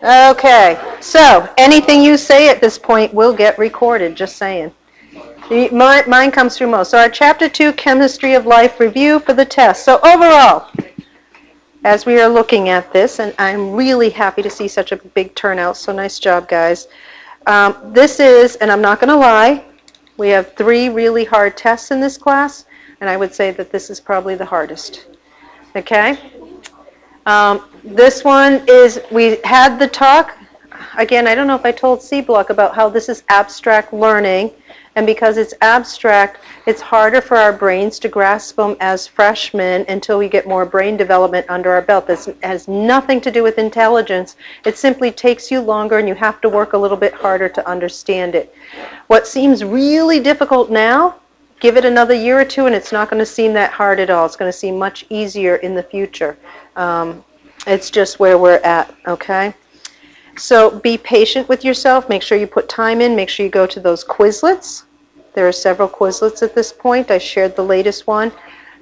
Okay, so anything you say at this point will get recorded, just saying. Mine comes through most. So our Chapter 2, Chemistry of Life review for the test. So overall, as we are looking at this, and I'm really happy to see such a big turnout, so nice job, guys. This is, and I'm not going to lie, we have 3 really hard tests in this class, and I would say that this is probably the hardest. Okay? This one is, we had the talk, again, I don't know if I told C-Block about how this is abstract learning, and because it's abstract, it's harder for our brains to grasp them as freshmen until we get more brain development under our belt. This has nothing to do with intelligence. It simply takes you longer and you have to work a little bit harder to understand it. What seems really difficult now, give it another year or 2 and it's not going to seem that hard at all. It's going to seem much easier in the future. It's just where we're at, okay? So be patient with yourself. Make sure you put time in. Make sure you go to those Quizlets. There are several Quizlets at this point. I shared the latest one.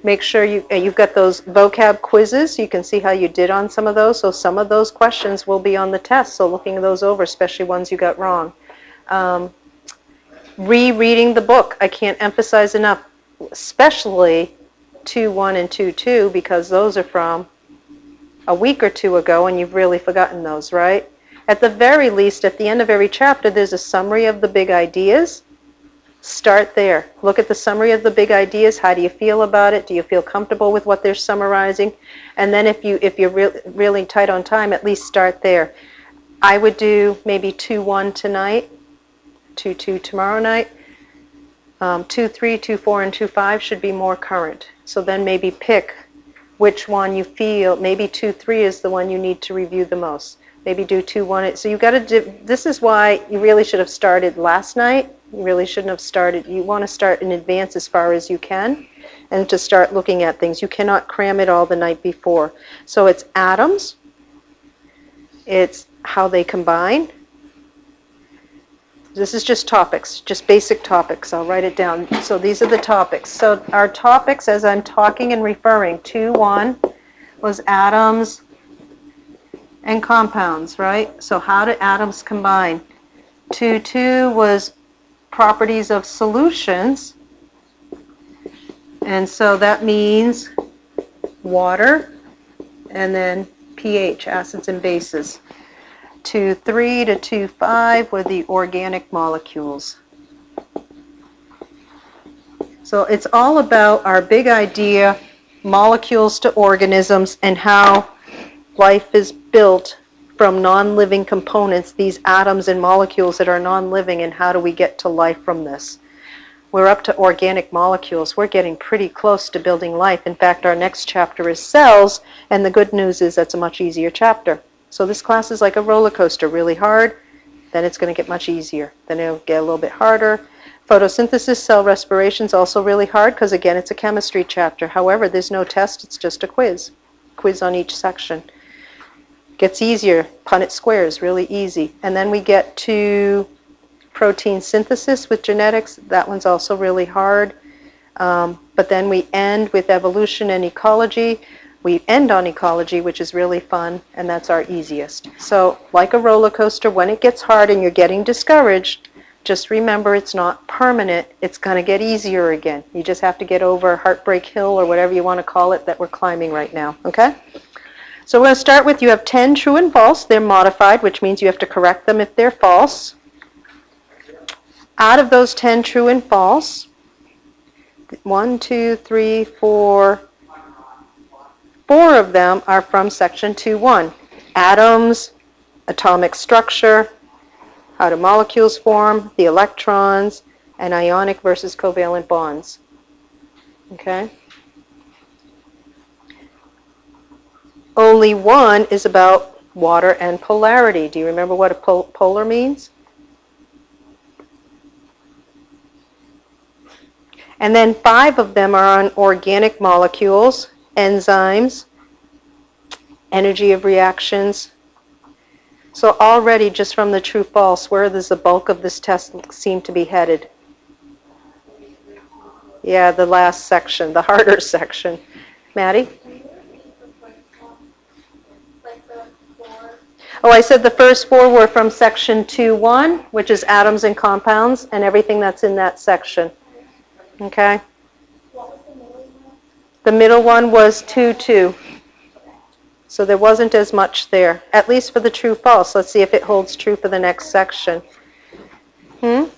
Make sure you've got those vocab quizzes. You can see how you did on some of those. So some of those questions will be on the test. So looking those over, especially ones you got wrong. Rereading the book. I can't emphasize enough, especially 2.1 and 2.2, because those are from a week or 2 ago, and you've really forgotten those, right? At the very least, at the end of every chapter, there's a summary of the big ideas. Start there. Look at the summary of the big ideas. How do you feel about it? Do you feel comfortable with what they're summarizing? And then if you're really tight on time, at least start there. I would do maybe 2.1 tonight, 2.2 tomorrow night. 2.3, 2.4, and 2.5 should be more current. So then maybe pick which one you feel. Maybe 2.3 is the one you need to review the most. Maybe do 2.1. So you've got to do, this is why you really should have started last night. You really shouldn't have started. You want to start in advance as far as you can and to start looking at things. You cannot cram it all the night before. So it's atoms. It's how they combine. This is just topics, just basic topics. I'll write it down. So these are the topics. So our topics, as I'm talking and referring, 2.1 was atoms and compounds, right? So how do atoms combine? 2.2 was properties of solutions. And so that means water and then pH, acids and bases. 2.3 to 2.5 were the organic molecules. So it's all about our big idea, molecules to organisms, and how life is built from non-living components, these atoms and molecules that are non-living, and how do we get to life from this. We're up to organic molecules. We're getting pretty close to building life. In fact, our next chapter is cells, and the good news is that's a much easier chapter. So this class is like a roller coaster, really hard, then it's going to get much easier. Then it'll get a little bit harder. Photosynthesis, cell respiration is also really hard because, again, it's a chemistry chapter. However, there's no test, it's just a quiz. Quiz on each section. Gets easier. Punnett squares, really easy. And then we get to protein synthesis with genetics. That one's also really hard. But then we end with evolution and ecology. We end on ecology, which is really fun, and that's our easiest. So like a roller coaster, when it gets hard and you're getting discouraged, just remember it's not permanent. It's going to get easier again. You just have to get over Heartbreak Hill or whatever you want to call it that we're climbing right now, okay? So we're going to start with, you have 10 true and false. They're modified, which means you have to correct them if they're false. Out of those 10 true and false, 1, 2, 3, 4, 4 of them are from section 2.1. Atoms, atomic structure, how do molecules form, the electrons, and ionic versus covalent bonds. Okay? Only 1 is about water and polarity. Do you remember what a polar means? And then 5 of them are on organic molecules, enzymes, energy of reactions. So already, just from the true-false, where does the bulk of this test seem to be headed? Yeah, the last section, the harder section. Maddie? Oh, I said the first four were from section 2.1, which is atoms and compounds, and everything that's in that section. Okay? The middle one was 2.2. So there wasn't as much there, at least for the true-false. Let's see if it holds true for the next section. The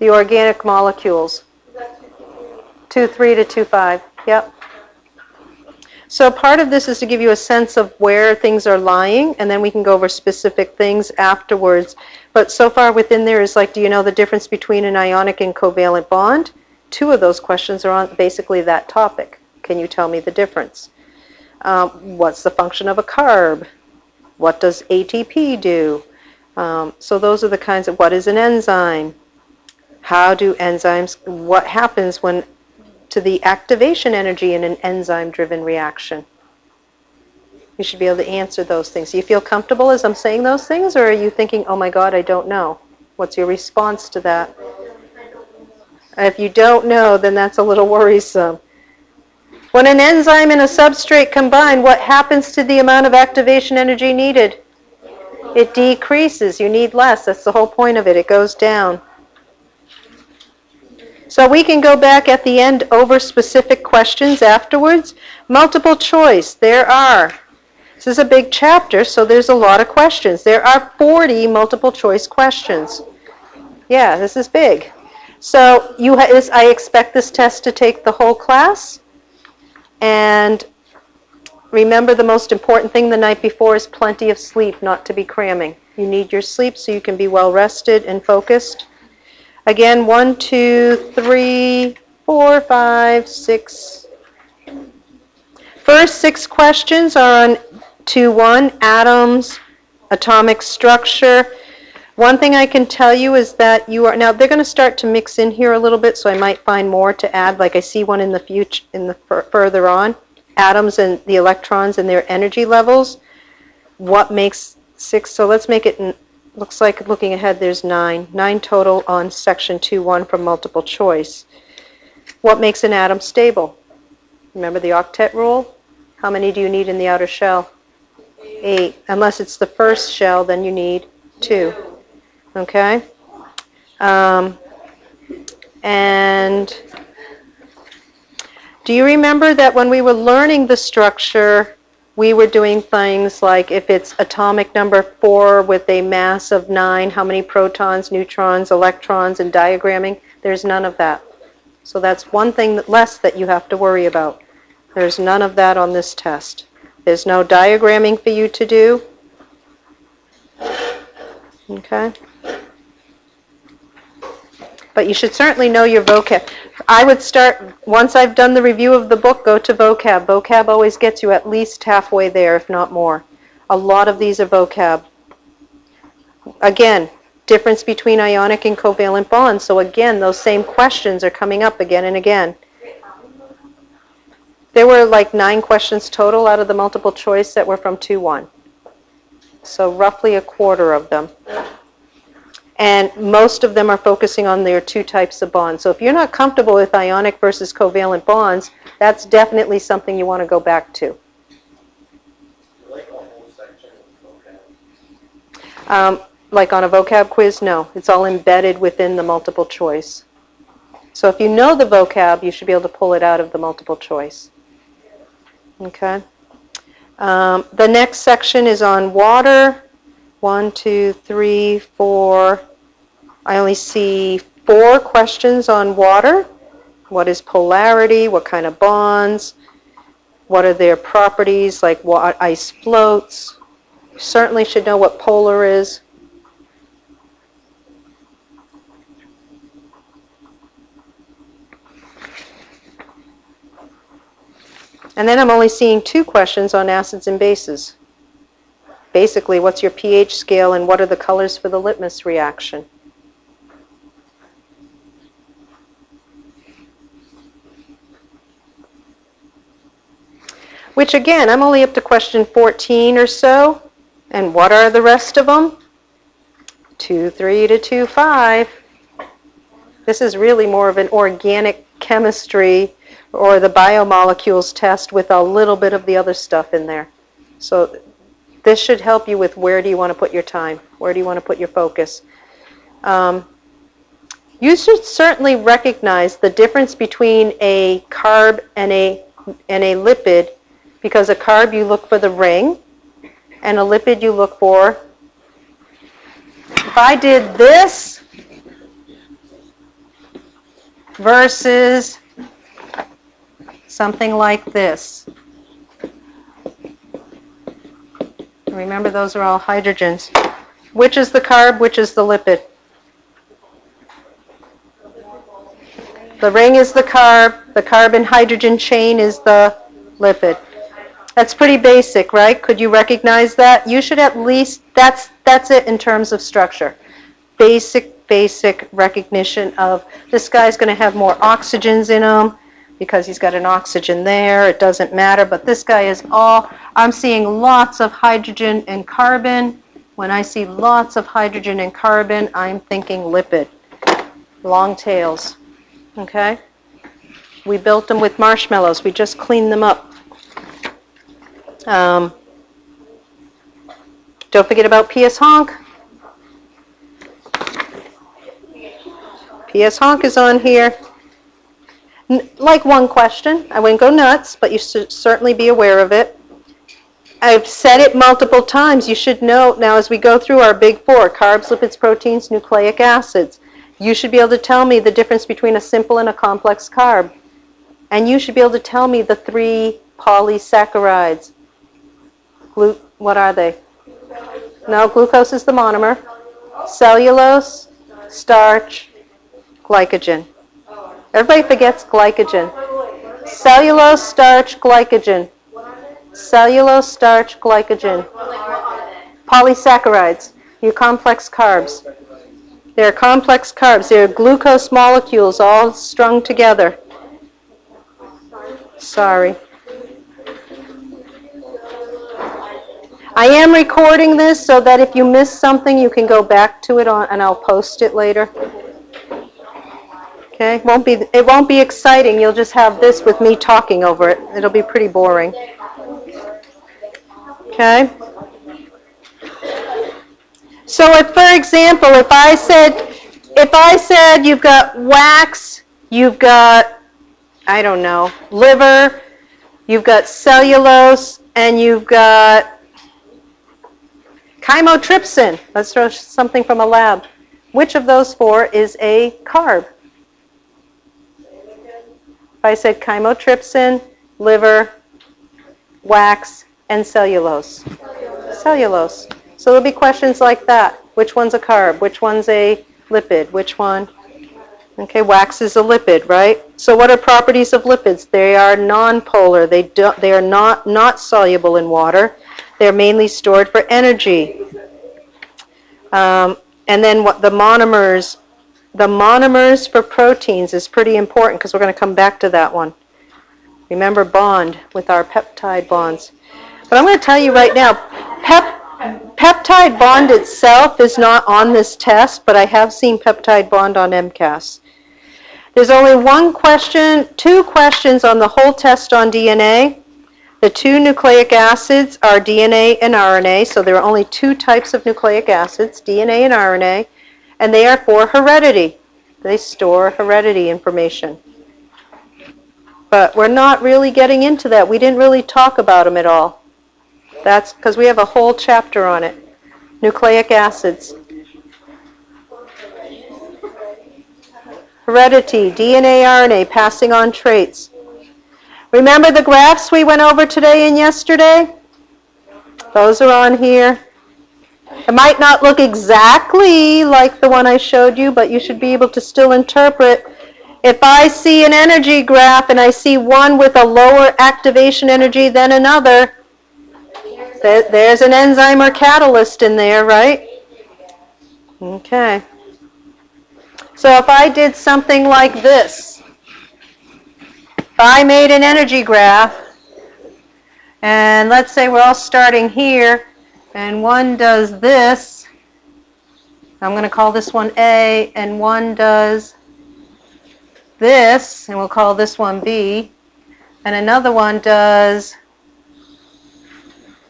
organic molecules. 2.3 to 2.5. Yep. So part of this is to give you a sense of where things are lying, and then we can go over specific things afterwards. But so far within there is like, do you know the difference between an ionic and covalent bond? Two of those questions are on basically that topic. Can you tell me the difference? What's the function of a carb? What does ATP do? So those are the kinds of, what is an enzyme? How do enzymes, what happens when to the activation energy in an enzyme-driven reaction? You should be able to answer those things. Do you feel comfortable as I'm saying those things, or are you thinking, oh my God, I don't know? What's your response to that? If you don't know, then that's a little worrisome. When an enzyme and a substrate combine, what happens to the amount of activation energy needed? It decreases. You need less. That's the whole point of it. It goes down. So we can go back at the end over specific questions afterwards. Multiple choice, there are. This is a big chapter, so there's a lot of questions. There are 40 multiple choice questions. Yeah, this is big. So I expect this test to take the whole class. And remember, the most important thing the night before is plenty of sleep, not to be cramming. You need your sleep so you can be well rested and focused. Again, 1, 2, 3, 4, 5, 6. First 6 questions are on 2.1, atoms, atomic structure. One thing I can tell you is that now they're going to start to mix in here a little bit, so I might find more to add. Like I see one in the future, further on, atoms and the electrons and their energy levels. What makes 6? So let's make it. Looks like looking ahead, there's 9. 9 total on section 2.1 from multiple choice. What makes an atom stable? Remember the octet rule? How many do you need in the outer shell? 8. Unless it's the first shell, then you need 2. Okay? And do you remember that when we were learning the structure, we were doing things like if it's atomic number 4 with a mass of 9, how many protons, neutrons, electrons, and diagramming? There's none of that. So that's one thing less that you have to worry about. There's none of that on this test. There's no diagramming for you to do. Okay? But you should certainly know your vocab. I would start, once I've done the review of the book, go to vocab. Vocab always gets you at least halfway there, if not more. A lot of these are vocab. Again, difference between ionic and covalent bonds. So again, those same questions are coming up again and again. There were like 9 questions total out of the multiple choice that were from 2.1. So roughly a quarter of them. And most of them are focusing on their 2 types of bonds. So if you're not comfortable with ionic versus covalent bonds, that's definitely something you want to go back to. Like on a vocab quiz? No. It's all embedded within the multiple choice. So if you know the vocab, you should be able to pull it out of the multiple choice. Okay? The next section is on water. 1, 2, 3, 4. I only see 4 questions on water. What is polarity? What kind of bonds? What are their properties? Like what ice floats? You certainly should know what polar is. And then I'm only seeing 2 questions on acids and bases. Basically, what's your pH scale and what are the colors for the litmus reaction? Which again, I'm only up to question 14 or so. And what are the rest of them? 2.3 to 2.5. This is really more of an organic chemistry or the biomolecules test with a little bit of the other stuff in there. So this should help you with where do you want to put your time, where do you want to put your focus. You should certainly recognize the difference between a carb and a lipid, because a carb you look for the ring, and a lipid you look for. If I did this versus something like this. Remember, those are all hydrogens. Which is the carb, which is the lipid? The ring is the carbon-hydrogen chain is the lipid. That's pretty basic, right? Could you recognize that? You should at least, that's it in terms of structure. Basic recognition of this guy's going to have more oxygens in him because he's got an oxygen there. It doesn't matter, but this guy is all, I'm seeing lots of hydrogen and carbon. When I see lots of hydrogen and carbon, I'm thinking lipid. Long tails. Okay? We built them with marshmallows. We just cleaned them up. Don't forget about PS Honk. PS Honk is on here. Like one question. I wouldn't go nuts, but you should certainly be aware of it. I've said it multiple times. You should know now as we go through our big four, carbs, lipids, proteins, nucleic acids. You should be able to tell me the difference between a simple and a complex carb. And you should be able to tell me the 3 polysaccharides. What are they? No, glucose is the monomer. Cellulose, starch, glycogen. Everybody forgets glycogen. Cellulose, starch, glycogen. Cellulose, starch, glycogen. Polysaccharides, your complex carbs. They're complex carbs. They're glucose molecules all strung together. Sorry. I am recording this so that if you miss something, you can go back to it and I'll post it later. Okay? It won't be exciting. You'll just have this with me talking over it. It'll be pretty boring. Okay? So if, for example, if I said you've got wax, you've got, I don't know, liver, you've got cellulose, and you've got chymotrypsin. Let's throw something from a lab. Which of those 4 is a carb? If I said chymotrypsin, liver, wax, and cellulose. Cellulose. So there'll be questions like that. Which one's a carb? Which one's a lipid? Which one? Okay, wax is a lipid, right? So what are properties of lipids? They are nonpolar. They are not soluble in water. They're mainly stored for energy. And then what the monomers for proteins is pretty important because we're going to come back to that one. Remember bond with our peptide bonds. But I'm going to tell you right now, peptide bond itself is not on this test, but I have seen peptide bond on MCAS. There's only two questions on the whole test on DNA. The 2 nucleic acids are DNA and RNA, so there are only 2 types of nucleic acids, DNA and RNA, and they are for heredity. They store heredity information. But we're not really getting into that. We didn't really talk about them at all. That's because we have a whole chapter on it. Nucleic acids. Heredity, DNA, RNA, passing on traits. Remember the graphs we went over today and yesterday? Those are on here. It might not look exactly like the one I showed you, but you should be able to still interpret. If I see an energy graph and I see one with a lower activation energy than another, there's an enzyme or catalyst in there, right? Okay. So if I did something like this, if I made an energy graph, and let's say we're all starting here, and one does this, I'm going to call this one A, and one does this, and we'll call this one B, and another one does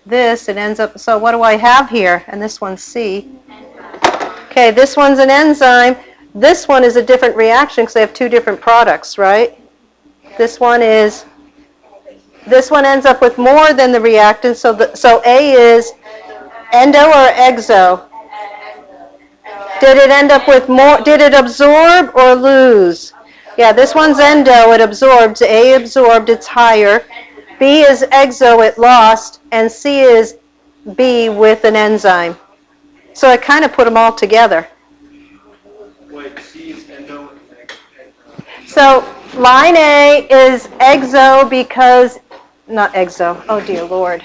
this. It ends up, so what do I have here? And this one's C. Okay, this one's an enzyme. This one is a different reaction because they have two different products, right? This one ends up with more than the reactant, so A is endo or exo? Did it end up with more, did it absorb or lose? Yeah, this one's endo, it absorbs. A absorbed, it's higher. B is exo, it lost. And C is B with an enzyme. So I kind of put them all together. Wait, C is endo and exo. So line A is exo because, not exo, oh dear Lord.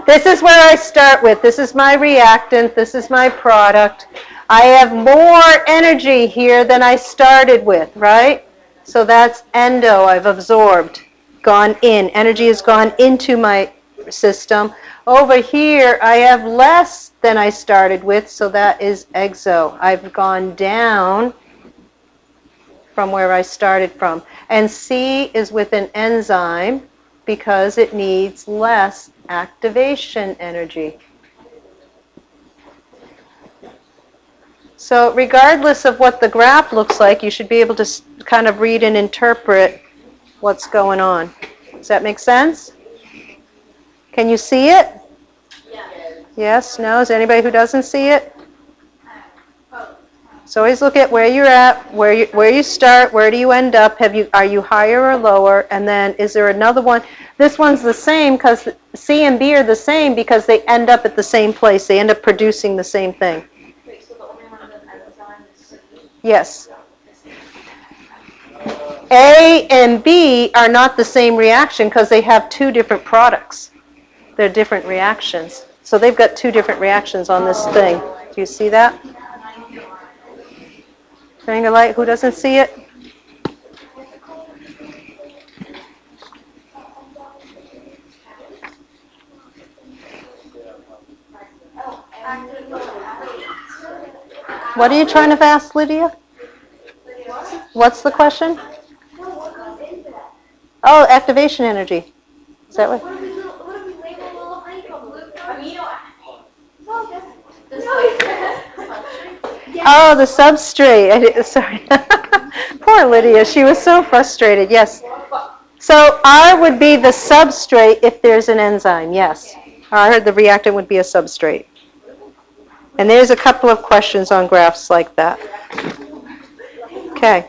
This is where I start with. This is my reactant. This is my product. I have more energy here than I started with, right? So that's endo. I've absorbed, gone in. Energy has gone into my system. Over here, I have less than I started with, so that is exo. I've gone down from where I started from. And C is with an enzyme because it needs less activation energy. So regardless of what the graph looks like, you should be able to kind of read and interpret what's going on. Does that make sense? Can you see it? Yes? No? Is there anybody who doesn't see it? So always look at where you're at, where you start, where do you end up, are you higher or lower, and then is there another one? This one's the same because C and B are the same because they end up at the same place. They end up producing the same thing. Wait, so the only one of them enzyme is C? Yes. A and B are not the same reaction because they have two different products. They're different reactions. So they've got two different reactions on this thing. Do you see that? Triangle light, who doesn't see it? What are you trying to ask, Lydia? What's the question? Oh, activation energy. Is that what? Oh, the substrate. Sorry. Poor Lydia. She was so frustrated. Yes. So R would be the substrate if there's an enzyme. Yes. R, the reactant, would be a substrate. And there's a couple of questions on graphs like that. Okay.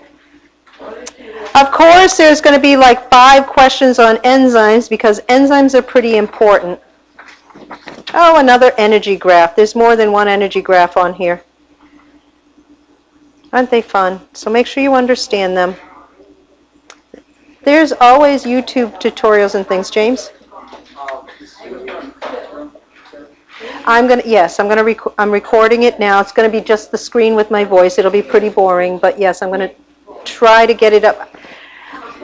Of course, there's going to be like 5 questions on enzymes because enzymes are pretty important. Oh, another energy graph. There's more than one energy graph on here. Aren't they fun? So make sure you understand them. There's always YouTube tutorials and things. James? I'm recording it now. It's going to be just the screen with my voice. It'll be pretty boring, but yes, I'm going to try to get it up.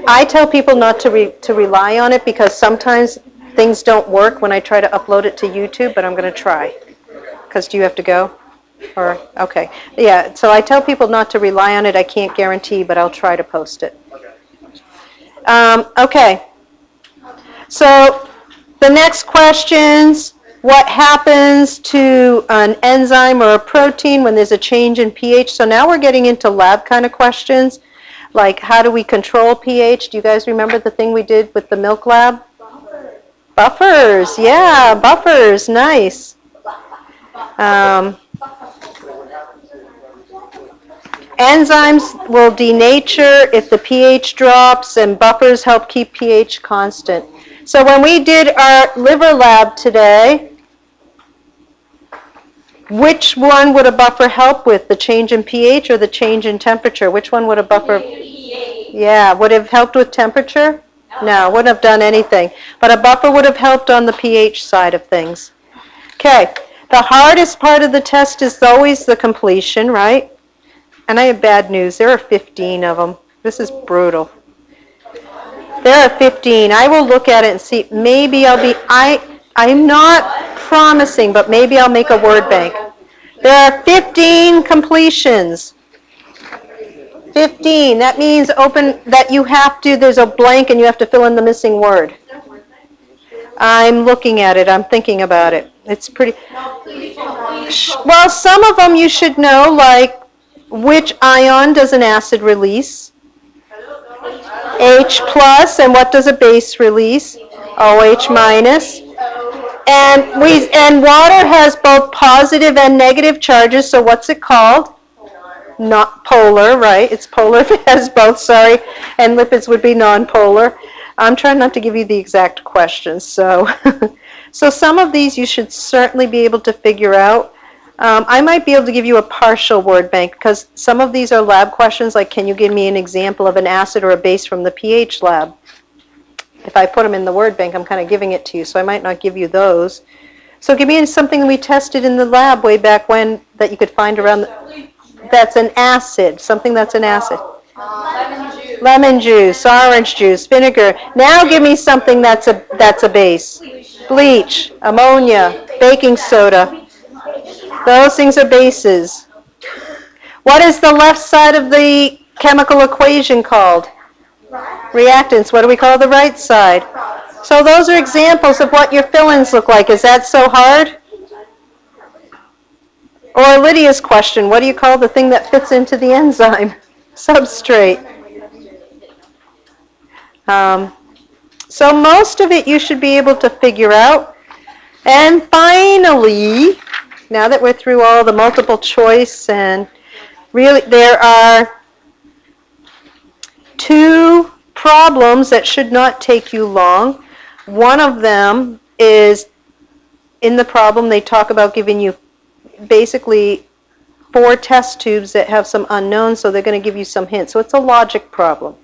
I tell people not to rely on it because sometimes things don't work when I try to upload it to YouTube, but I'm going to try. Because do you have to go? Or okay. Yeah, so I tell people not to rely on it. I can't guarantee, but I'll try to post it. Okay. So the next questions, what happens to an enzyme or a protein when there's a change in pH? So now we're getting into lab kind of questions, like how do we control pH? Do you guys remember the thing we did with the milk lab? Buffers, yeah, buffers, nice. Enzymes will denature if the pH drops, and buffers help keep pH constant. So when we did our liver lab today, which one would a buffer help with, the change in pH or the change in temperature? Which one would a buffer? Yeah, would it have helped with temperature? No, wouldn't have done anything. But a buffer would have helped on the pH side of things. Okay, the hardest part of the test is always the completion, right? And I have bad news. There are 15 of them. This is brutal. There are 15. I will look at it and see. Maybe I'm not promising, but maybe I'll make a word bank. There are 15 completions. 15. That means open, that you have to, there's a blank and you have to fill in the missing word. I'm looking at it. I'm thinking about it. It's pretty... Well, some of them you should know, like which ion does an acid release? H plus, and what does a base release? OH minus. And water has both positive and negative charges, so what's it called? Not polar, right? It's polar if it has both, sorry. And lipids would be non-polar. I'm trying not to give you the exact questions, so so some of these you should certainly be able to figure out. I might be able to give you a partial word bank because some of these are lab questions, like can you give me an example of an acid or a base from the pH lab? If I put them in the word bank, I'm kind of giving it to you, so I might not give you those. So give me something we tested in the lab way back when that you could find around. That's an acid, something that's an acid. Lemon juice, orange juice, vinegar. Now give me something that's a base. Bleach, ammonia, baking soda. Those things are bases. What is the left side of the chemical equation called? Reactants. What do we call the right side? So those are examples of what your fill-ins look like. Is that so hard? Or Lydia's question, what do you call the thing that fits into the enzyme? Substrate. So most of it you should be able to figure out. And finally, now that we're through all the multiple choice, and really there are 2 problems that should not take you long. One of them is, in the problem they talk about giving you basically 4 test tubes that have some unknowns, so they're going to give you some hints. So it's a logic problem.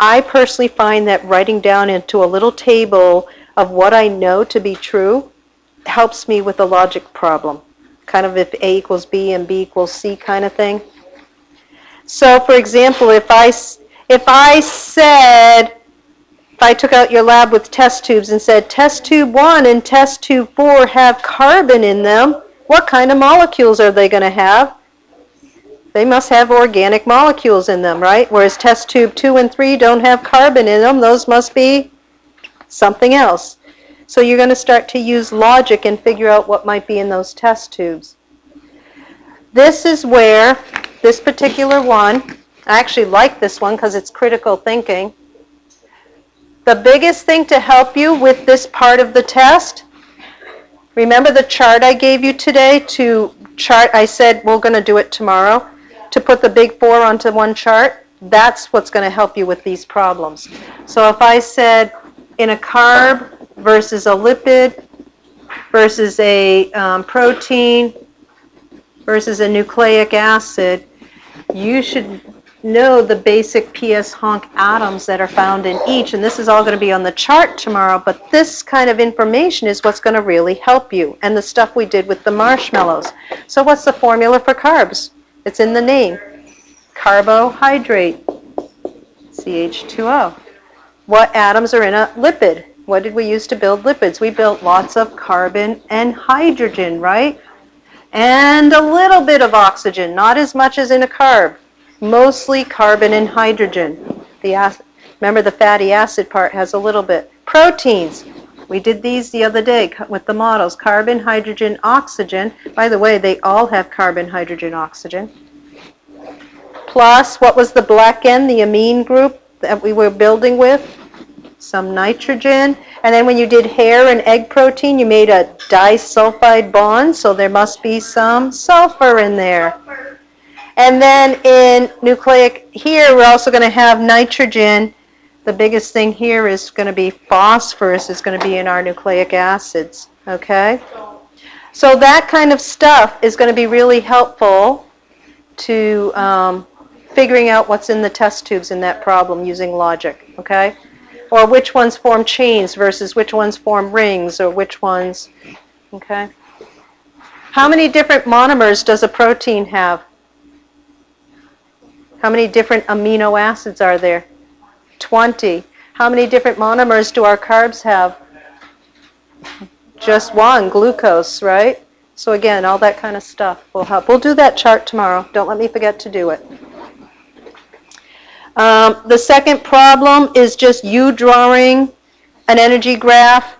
I personally find that writing down into a little table of what I know to be true helps me with a logic problem. Kind of if A equals B and B equals C kind of thing. So for example, if I took out your lab with test tubes and said test tube 1 and test tube 4 have carbon in them, what kind of molecules are they going to have? They must have organic molecules in them, right? Whereas test tube 2 and 3 don't have carbon in them. Those must be something else. So you're going to start to use logic and figure out what might be in those test tubes. This is where this particular one, I actually like this one because it's critical thinking. The biggest thing to help you with this part of the test, remember the chart I gave you today to chart, I said we're going to do it tomorrow, to put the big 4 onto one chart? That's what's going to help you with these problems. So if I said in a carb versus a lipid versus a protein versus a nucleic acid, you should know the basic PS-HONC atoms that are found in each, and this is all going to be on the chart tomorrow, but this kind of information is what's going to really help you, and the stuff we did with the marshmallows. So what's the formula for carbs? It's in the name. Carbohydrate, CH2O. What atoms are in a lipid? What did we use to build lipids? We built lots of carbon and hydrogen, right? And a little bit of oxygen, not as much as in a carb. Mostly carbon and hydrogen. Remember the fatty acid part has a little bit. Proteins. We did these the other day with the models. Carbon, hydrogen, oxygen. By the way, they all have carbon, hydrogen, oxygen. Plus, what was the black end, the amine group that we were building with? Some nitrogen. And then when you did hair and egg protein, you made a disulfide bond, so there must be some sulfur in there. And then in nucleic, here we're also going to have nitrogen. The biggest thing here is going to be phosphorus is going to be in our nucleic acids, okay? So that kind of stuff is going to be really helpful to figuring out what's in the test tubes in that problem using logic, okay? Or which ones form chains versus which ones form rings, or which ones, okay? How many different monomers does a protein have? How many different amino acids are there? 20. How many different monomers do our carbs have? Just one, glucose, right? So again, all that kind of stuff will help. We'll do that chart tomorrow. Don't let me forget to do it. The second problem is just you drawing an energy graph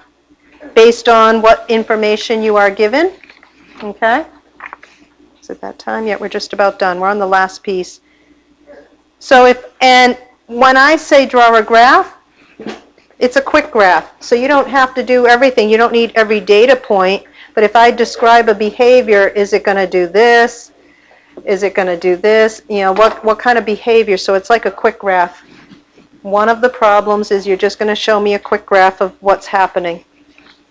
based on what information you are given. Okay? Is it that time? Yeah, we're just about done. We're on the last piece. So when I say draw a graph, it's a quick graph. So you don't have to do everything. You don't need every data point. But if I describe a behavior, is it going to do this? Is it going to do this? You know, what kind of behavior? So it's like a quick graph. One of the problems is you're just going to show me a quick graph of what's happening.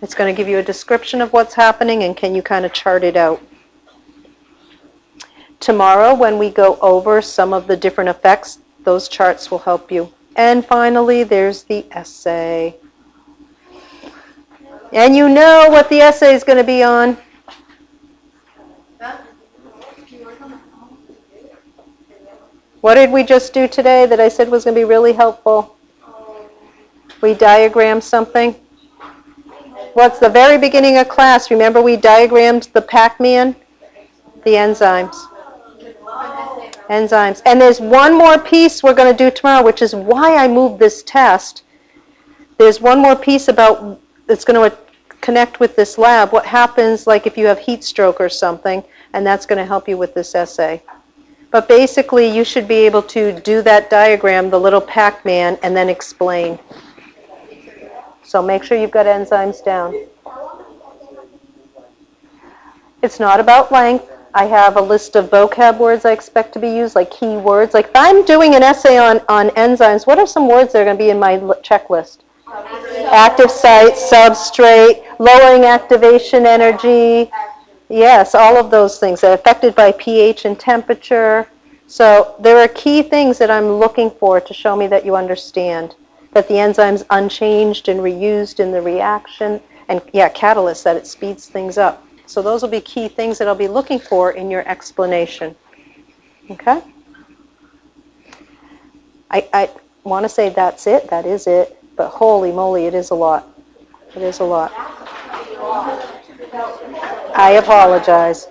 It's going to give you a description of what's happening, and can you kind of chart it out? Tomorrow, when we go over some of the different effects, those charts will help you. And finally, there's the essay. And you know what the essay is going to be on. What did we just do today that I said was going to be really helpful? We diagrammed something. What's the very beginning of class? Remember we diagrammed the Pac-Man? The enzymes. Enzymes. And there's one more piece we're going to do tomorrow, which is why I moved this test. There's one more piece about that's going to connect with this lab. What happens like if you have heat stroke or something, and that's going to help you with this essay. But basically, you should be able to do that diagram, the little Pac-Man, and then explain. So make sure you've got enzymes down. It's not about length. I have a list of vocab words I expect to be used, like key words. Like if I'm doing an essay on enzymes, what are some words that are going to be in my checklist? Active site, substrate, lowering activation energy. Yes, all of those things. They're affected by pH and temperature. So there are key things that I'm looking for to show me that you understand. That the enzyme's unchanged and reused in the reaction. And yeah, catalyst, that it speeds things up. So those will be key things that I'll be looking for in your explanation. Okay? I want to say that's it. That is it. But holy moly, it is a lot. It is a lot. I apologize.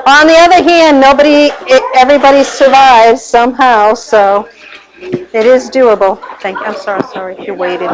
On the other hand, everybody survives somehow, so it is doable. Thank you. I'm sorry if you waited.